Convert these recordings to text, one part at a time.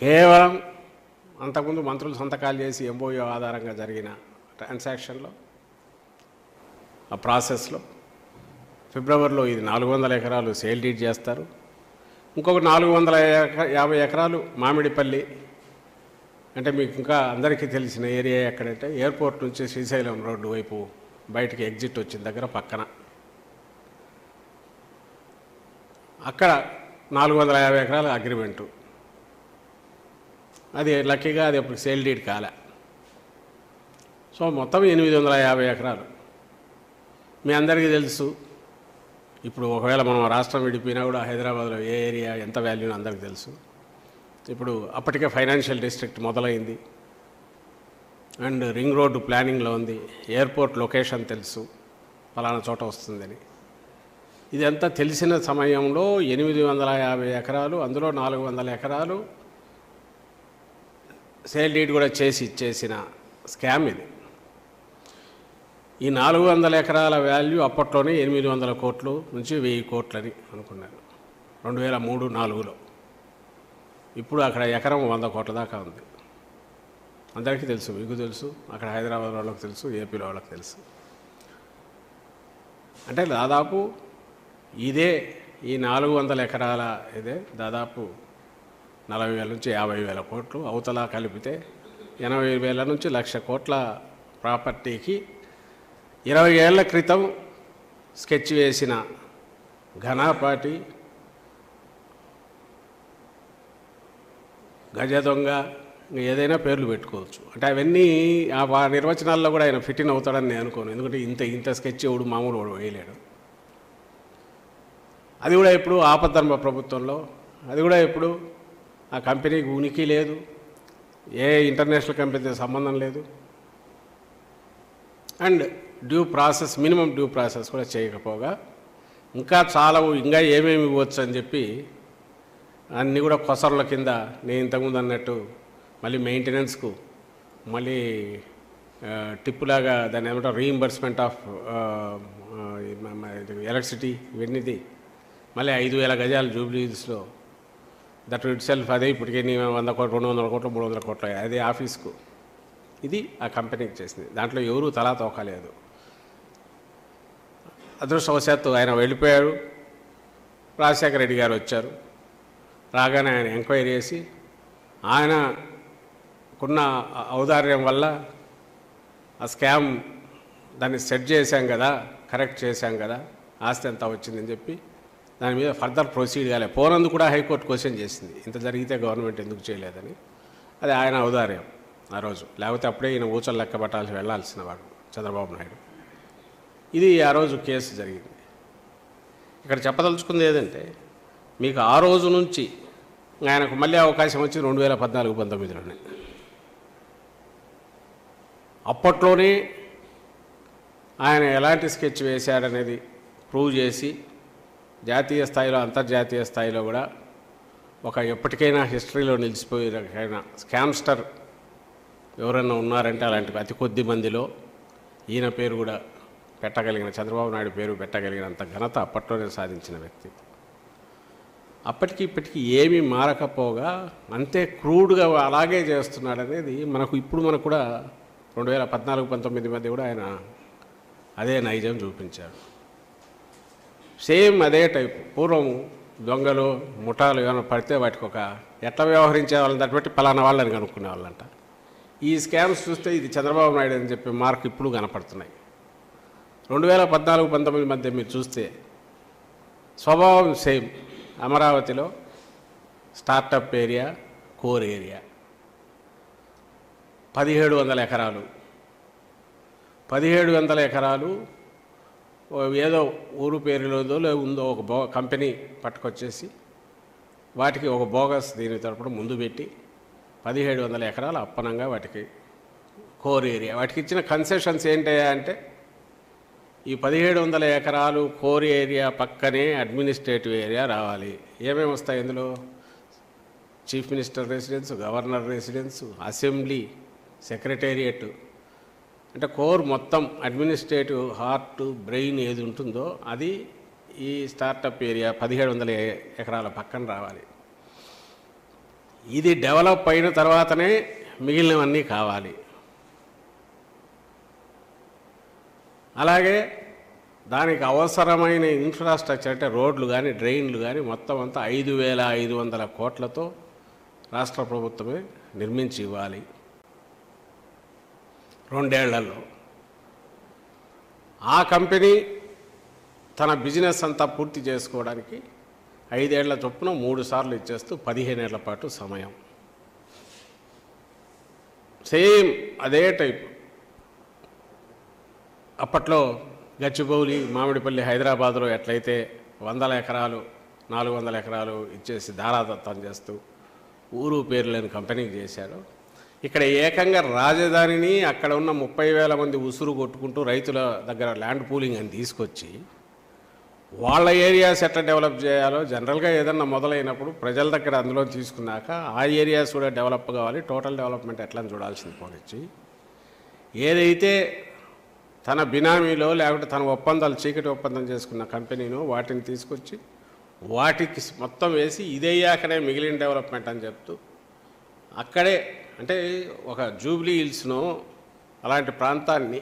కేవలం అంతకుముందు మంత్రులు సంతకాలు చేసి ఎంఓయూ ఆధారంగా జరిగిన ట్రాన్సాక్షన్లో ఆ ప్రాసెస్లో ఫిబ్రవరిలో ఇది 400 ఎకరాలు సేల్ డీడ్ చేస్తారు. ఇంకొక 450 ఎకరాలు మామిడిపల్లి, అంటే మీకు ఇంకా అందరికీ తెలిసిన ఏరియా ఎక్కడంటే ఎయిర్పోర్ట్ నుంచి శ్రీశైలం రోడ్డు వైపు బయటికి ఎగ్జిట్ వచ్చిన దగ్గర పక్కన అక్కడ 450 ఎకరాల అగ్రిమెంటు. అది లక్కీగా అది అప్పుడు సేల్ డీడ్ కాలే. సో మొత్తం 850 ఎకరాలు. మీ అందరికీ తెలుసు, ఇప్పుడు ఒకవేళ మనం రాష్ట్రం విడిపోయినా కూడా హైదరాబాద్లో ఏ ఏరియా ఎంత వాల్యూని అందరికీ తెలుసు. ఇప్పుడు అప్పటికే ఫైనాన్షియల్ డిస్ట్రిక్ట్ మొదలైంది అండ్ రింగ్ రోడ్డు ప్లానింగ్లో ఉంది. ఎయిర్పోర్ట్ లొకేషన్ తెలుసు, ఫలానా చోట వస్తుందని. ఇదంతా తెలిసిన సమయంలో 850 ఎకరాలు, అందులో 400 ఎకరాలు సేల్ డీడ్ కూడా చేసి ఇచ్చేసిన స్కామ్ ఇది. ఈ 400 ఎకరాల వాల్యూ అప్పట్లోనే 800 కోట్లు నుంచి 1000 కోట్లని అనుకున్నారు 2003-04లో. ఇప్పుడు అక్కడ ఎకరం 100 కోట్ల దాకా ఉంది. అందరికీ తెలుసు, మీకు తెలుసు, అక్కడ హైదరాబాద్ వాళ్ళకి తెలుసు, ఏపీలో వాళ్ళకి తెలుసు. అంటే దాదాపు ఇదే ఈ 400 ఎకరాల ఇదే దాదాపు 40,000 నుంచి 50,000 కోట్లు, అవతల కలిపితే 80,000 నుంచి 1,00,000 కోట్ల ప్రాపర్టీకి 20 ఏళ్ల క్రితం స్కెచ్ వేసిన ఘనాపాటి, గజ దొంగ, ఏదైనా పేర్లు పెట్టుకోవచ్చు. అంటే అవన్నీ ఆ నిర్వచనాల్లో కూడా ఆయన ఫిట్ ఇన్ అవుతాడని నేను అనుకోను. ఎందుకంటే ఇంత స్కెచ్ ఎవడు మామూలు వాడు వేయలేడు. అది కూడా ఇప్పుడు ఆపద్ధర్మ ప్రభుత్వంలో, అది కూడా ఇప్పుడు ఆ కంపెనీకి ఉనికి లేదు, ఏ ఇంటర్నేషనల్ కంపెనీతో సంబంధం లేదు, అండ్ మినిమం డ్యూ ప్రాసెస్ కూడా చేయకపోగా ఇంకా ఏమేమి ఇవ్వచ్చు అని చెప్పి అన్నీ కూడా కొసర్ల కింద నేను ఇంతకుముందు అన్నట్టు మళ్ళీ మెయింటెనెన్స్కు, మళ్ళీ టిప్పులాగా దాన్ని ఏమంటారు రీయింబర్స్మెంట్ ఆఫ్ ఎలక్ట్రిసిటీ, ఇవన్నీది మళ్ళీ 5,000 గజాలు జూబ్లీస్లో, దట్ ఇట్ సెల్ఫ్ అదే ఇప్పటికే 100 కోట్లు, 200 కోట్లు, 300 కోట్లు అదే ఆఫీస్కు. ఇది ఆ కంపెనీకి చేసింది. దాంట్లో ఎవరూ తలా తోకలేదు. అదృష్టవశాత్తు ఆయన వెళ్ళిపోయారు. రాజశేఖర రెడ్డి గారు వచ్చారు. రాగానే ఆయన ఎంక్వైరీ చేసి ఆయనకున్న ఔదార్యం వల్ల ఆ స్కామ్ దాన్ని సెట్ చేశాం కదా, కరెక్ట్ చేశాం కదా, ఆస్తి ఎంత వచ్చిందని చెప్పి దాని మీద ఫర్దర్ ప్రొసీడ్ కాలే. పోనందు కూడా హైకోర్టు క్వశ్చన్ చేసింది, ఇంత జరిగితే గవర్నమెంట్ ఎందుకు చేయలేదని. అది ఆయన ఔదార్యం ఆ రోజు. లేకపోతే అప్పుడే ఈయన ఊచలు లెక్క పట్టాల్సి వెళ్లాల్సిన వాడు చంద్రబాబు నాయుడు. ఇది ఆ రోజు కేసు జరిగింది. ఇక్కడ చెప్పదలుచుకుంది ఏదంటే, మీకు ఆ రోజు నుంచి ఆయనకు మళ్ళీ అవకాశం వచ్చి 2014-19లోనే. అప్పట్లోనే ఆయన ఎలాంటి స్కెచ్ వేశాడనేది ప్రూవ్ చేసి జాతీయ స్థాయిలో, అంతర్జాతీయ స్థాయిలో కూడా ఒక ఎప్పటికైనా హిస్టరీలో నిలిచిపోయిన స్కామ్స్టర్ ఎవరైనా ఉన్నారంటే అలాంటి అతి కొద్ది మందిలో ఈయన పేరు కూడా పెట్టగలిగిన, చంద్రబాబు నాయుడు పేరు పెట్టగలిగినంత ఘనత అప్పట్లోనే సాధించిన వ్యక్తి. అప్పటికి ఇప్పటికీ ఏమీ మారకపోగా అంతే క్రూడ్గా అలాగే చేస్తున్నాడనేది మనకు కూడా 2014-19 మధ్య కూడా ఆయన అదే నైజం చూపించాడు. సేమ్ అదే టైపు. పూర్వం దొంగలు, ముఠాలు ఏమైనా పడితే వాటికి ఒక ఎట్లా వ్యవహరించే వాళ్ళని దాన్ని బట్టి పలానా వాళ్ళని కనుక్కునే వాళ్ళంట. ఈ స్కామ్స్ చూస్తే ఇది చంద్రబాబు నాయుడు అని చెప్పి మార్క్ ఇప్పుడు కనపడుతున్నాయి. 2014-19 మధ్య మీరు చూస్తే స్వభావం సేమ్. అమరావతిలో స్టార్టప్ ఏరియా, కోర్ ఏరియా 1700 ఎకరాలు. 1700 ఎకరాలు ఏదో ఊరు పేరులోదో ఉందో ఒక కంపెనీ పట్టుకొచ్చేసి వాటికి ఒక బోగస్ దీని తరపున ముందు పెట్టి 1700 ఎకరాలు అప్పనంగా వాటికి కోర్ ఏరియా. వాటికి ఇచ్చిన కన్సెషన్స్ ఏంటయ్యా అంటే, ఈ 1700 ఎకరాలు కోర్ ఏరియా పక్కనే అడ్మినిస్ట్రేటివ్ ఏరియా రావాలి. ఏమేమి వస్తాయి ఇందులో? Chief minister residence, governor residence, assembly, secretariat. అంటే కోర్ మొత్తం అడ్మినిస్ట్రేటివ్ హార్ట్, బ్రెయిన్ ఏది ఉంటుందో అది ఈ స్టార్టప్ ఏరియా 1700 ఎకరాల పక్కన రావాలి. ఇది డెవలప్ అయిన తర్వాతనే మిగిలినవన్నీ కావాలి. అలాగే దానికి అవసరమైన ఇన్ఫ్రాస్ట్రక్చర్ అంటే రోడ్లు కానీ డ్రైన్లు కానీ మొత్తం అంతా 5,500 కోట్లతో రాష్ట్ర ప్రభుత్వమే నిర్మించి ఇవ్వాలి 2 ఏళ్లలో. ఆ కంపెనీ తన బిజినెస్ అంతా పూర్తి చేసుకోవడానికి 5 ఏళ్ల చొప్పున 3 సార్లు ఇచ్చేస్తూ 15 ఏళ్ల పాటు సమయం. సేమ్ అదే టైప్ అప్పట్లో గచ్చిబౌలి, మామిడిపల్లి, హైదరాబాదులో ఎట్లయితే 100 ఎకరాలు 400 ఎకరాలు ఇచ్చేసి ధారాదత్తం చేస్తూ ఊరు పేరు లేని కంపెనీకి చేశాడు. ఇక్కడ ఏకంగా రాజధానిని అక్కడ ఉన్న 30,000 మంది ఉసురు కొట్టుకుంటూ రైతుల దగ్గర ల్యాండ్ పూలింగ్ అని తీసుకొచ్చి వాళ్ళ ఏరియాస్ ఎట్లా డెవలప్ చేయాలో జనరల్గా ఏదన్నా మొదలైనప్పుడు ప్రజల దగ్గర అందులో తీసుకున్నాక ఆ ఏరియాస్ కూడా డెవలప్ కావాలి, టోటల్ డెవలప్మెంట్ ఎట్లా అని చూడాల్సింది పోనిచ్చి ఏదైతే తన బినామీలో లేకపోతే తన ఒప్పందాలు చీకటి ఒప్పందం చేసుకున్న కంపెనీను వాటిని తీసుకొచ్చి వాటికి మొత్తం వేసి ఇదయ్యాకనే మిగిలిన డెవలప్మెంట్ అని చెప్తూ అక్కడే అంటే ఒక జూబ్లీ హిల్స్ను అలాంటి ప్రాంతాన్ని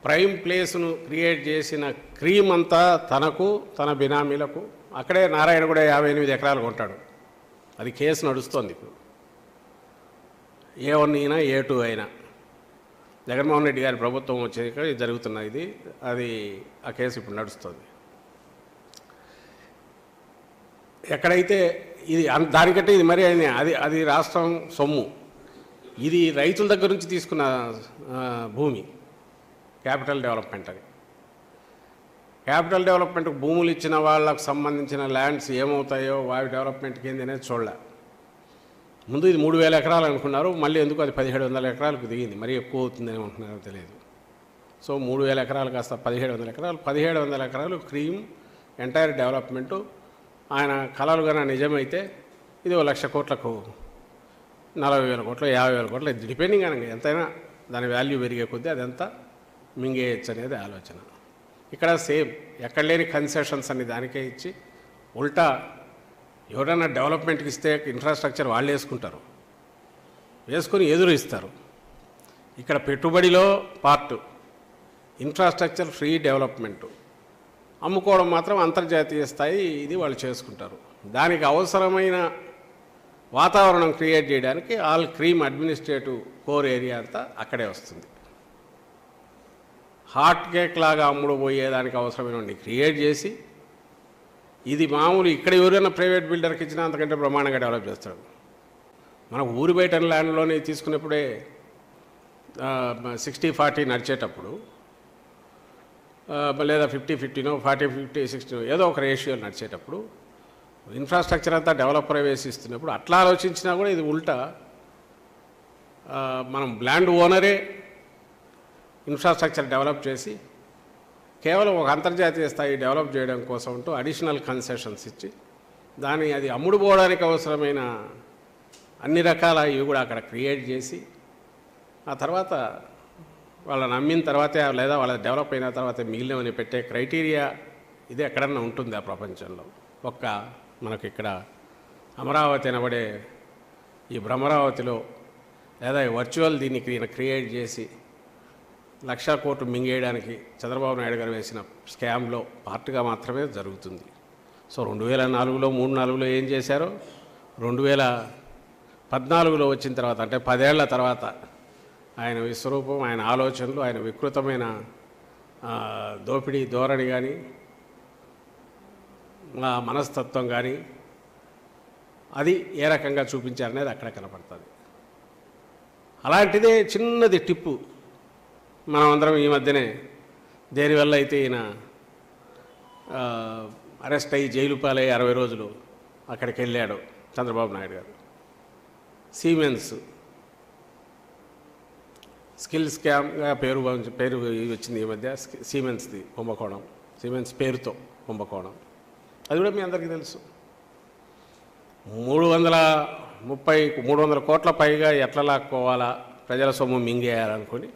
ప్రైమ్ ప్లేస్ను క్రియేట్ చేసిన క్రీమ్ అంతా తనకు తన బినామీలకు అక్కడే నారాయణ కూడా 58 ఎకరాలు కొంటాడు. అది కేసు నడుస్తోంది ఇప్పుడు. A1 అయినా A2 అయినా జగన్మోహన్ రెడ్డి గారి ప్రభుత్వం వచ్చాక జరుగుతున్న ఇది అది ఆ కేసు ఇప్పుడు నడుస్తుంది. ఎక్కడైతే ఇది దానికంటే ఇది మరి అది రాష్ట్రం సొమ్ము, ఇది రైతుల దగ్గర నుంచి తీసుకున్న భూమి. క్యాపిటల్ డెవలప్మెంట్ అని క్యాపిటల్ డెవలప్మెంట్ భూములు ఇచ్చిన వాళ్ళకు సంబంధించిన ల్యాండ్స్ ఏమవుతాయో వాటి డెవలప్మెంట్కి ఏంది అనేది చూడలే. ముందు ఇది 3,000 ఎకరాలు అనుకున్నారు, మళ్ళీ ఎందుకు అది 1,700 ఎకరాలకు దిగింది, మరీ ఎక్కువ అవుతుందని అనుకుంటున్నారో తెలియదు. సో 3,000 ఎకరాలు కాస్త 1,700 ఎకరాలు, 1,700 ఎకరాలు క్రీమ్ ఎంటైర్ డెవలప్మెంటు. ఆయన కలలు కన్నా నిజమైతే ఇది 1,00,000 కోట్లకు 40,000 కోట్లు 50,000 కోట్లు డిపెండింగ్ అని ఎంతైనా దాని వాల్యూ పెరిగే కొద్దీ అదంతా మింగేయచ్చు అనేది ఆలోచన. ఇక్కడ సేమ్ ఎక్కడ లేని కన్సెషన్స్ అన్ని దానికే ఇచ్చి ఉల్టా ఎవరైనా డెవలప్మెంట్కి ఇస్తే ఇన్ఫ్రాస్ట్రక్చర్ వాళ్ళు వేసుకొని ఎదురు ఇస్తారు. ఇక్కడ పెట్టుబడిలో పార్టు ఇన్ఫ్రాస్ట్రక్చర్ ఫ్రీ డెవలప్మెంటు, అమ్ముకోవడం మాత్రం అంతర్జాతీయ స్థాయి ఇది వాళ్ళు చేసుకుంటారు. దానికి అవసరమైన వాతావరణం క్రియేట్ చేయడానికి all cream administrative core area అంతా అక్కడే వస్తుంది. హాట్ కేక్ లాగా అమ్ముడు పోయేదానికి అవసరమైనవి క్రియేట్ చేసి ఇది మామూలు ఇక్కడ ఎవరైనా ప్రైవేట్ బిల్డర్కి ఇచ్చినా అంతకంటే బ్రహ్మాండంగా డెవలప్ చేస్తాడు. మనకు ఊరి బయట ల్యాండ్లోనే తీసుకున్నప్పుడే 60-40 నడిచేటప్పుడు లేదా 50-50నో 40-50-60 ఏదో ఒక రేషియోలు నడిచేటప్పుడు ఇన్ఫ్రాస్ట్రక్చర్ అంతా డెవలపర్ వేసిస్తున్నప్పుడు అట్లా ఆలోచించినా కూడా ఇది ఉల్టా మనం ల్యాండ్ ఓనరే ఇన్ఫ్రాస్ట్రక్చర్ డెవలప్ చేసి కేవలం ఒక అంతర్జాతీయ స్థాయి డెవలప్ చేయడం కోసం అంటూ అడిషనల్ కన్సెషన్స్ ఇచ్చి అది అమ్ముడు పోవడానికి అవసరమైన అన్ని రకాల ఇవి కూడా అక్కడ క్రియేట్ చేసి ఆ తర్వాత వాళ్ళని అమ్మిన తర్వాతే లేదా వాళ్ళ డెవలప్ అయిన తర్వాతే మిగిలినవని పెట్టే క్రైటీరియా ఇది ఎక్కడన్నా ఉంటుంది ఆ ప్రపంచంలో. మనకి ఇక్కడ అమరావతి అనబడే ఈ భ్రమరావతిలో లేదా వర్చువల్ దీన్ని క్రియేట్ చేసి 1,00,000 కోట్లు మింగేయడానికి చంద్రబాబు నాయుడు గారు వేసిన స్కామ్లో పార్ట్గా మాత్రమే జరుగుతుంది. సో 2004లో 3-4లో ఏం చేశారో 2014లో వచ్చిన తర్వాత అంటే 10 ఏళ్ల తర్వాత ఆయన విశ్వరూపం, ఆయన ఆలోచనలు, ఆయన వికృతమైన దోపిడీ ధోరణి కానీ మనస్తత్వం కానీ అది ఏ రకంగా చూపించారనేది అక్కడ కనపడుతుంది. అలాంటిదే చిన్నది టిప్పు మనం అందరం ఈ మధ్యనే దేనివల్ల అయితే ఈయన అరెస్ట్ అయ్యి జైలు పాలై 60 రోజులు అక్కడికి వెళ్ళాడు చంద్రబాబు నాయుడు గారు. సీమెన్స్ స్కిల్ స్కామ్గా పేరు వచ్చింది ఈ మధ్య. సీమెన్స్ది కుంభకోణం, సీమెన్స్ పేరుతో కుంభకోణం, అది కూడా మీ అందరికీ తెలుసు. 300 కోట్ల పైగా ఎట్లా లాక్కోవాలా, ప్రజల సొమ్ము మింగేయాలనుకొని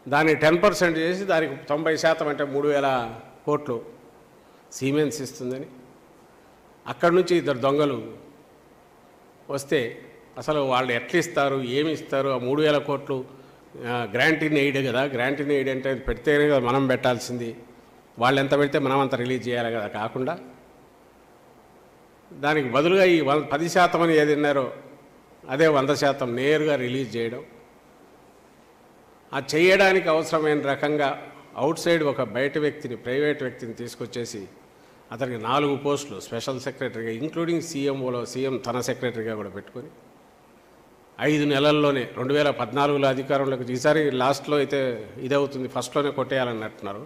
దాన్ని 10% చేసి దానికి 90% అంటే 3,000 కోట్లు సీమెన్స్ ఇస్తుందని అక్కడి నుంచి 2 దొంగలు వస్తే అసలు వాళ్ళు ఎట్లా ఇస్తారు, ఏమి ఇస్తారు, ఆ 3,000 కోట్లు గ్రాంట్ ఇన్ ఎయిడ్ కదా, గ్రాంట్ ఇన్ ఎయిడ్ అంటే అది పెడితేనే కదా మనం పెట్టాల్సింది, వాళ్ళు ఎంత పెడితే మనం అంత రిలీజ్ చేయాలి కదా, కాకుండా దానికి బదులుగా ఈ 10% అని ఏది అన్నారో అదే 100% నేరుగా రిలీజ్ చేయడం. ఆ చేయడానికి అవసరమైన రకంగా అవుట్ సైడ్ ఒక బయట వ్యక్తిని, ప్రైవేట్ వ్యక్తిని తీసుకొచ్చేసి అతనికి 4 పోస్టులు స్పెషల్ సెక్రటరీగా, ఇంక్లూడింగ్ సీఎంఓలో సీఎం తన సెక్రటరీగా కూడా పెట్టుకొని 5 నెలల్లోనే 2014లో అధికారంలోకి, ఈసారి లాస్ట్లో అయితే ఇదవుతుంది, ఫస్ట్లోనే కొట్టేయాలన్నట్టున్నారు.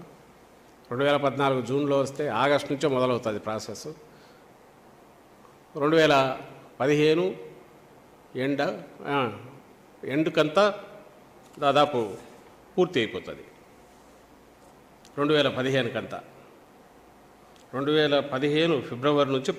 2014 జూన్లో వస్తే ఆగస్టు నుంచే మొదలవుతుంది ప్రాసెస్. 2015 ఎండుకంతా దాదాపు పూర్తి అయిపోతుంది. 2015 కంతా 2015 ఫిబ్రవరి నుంచి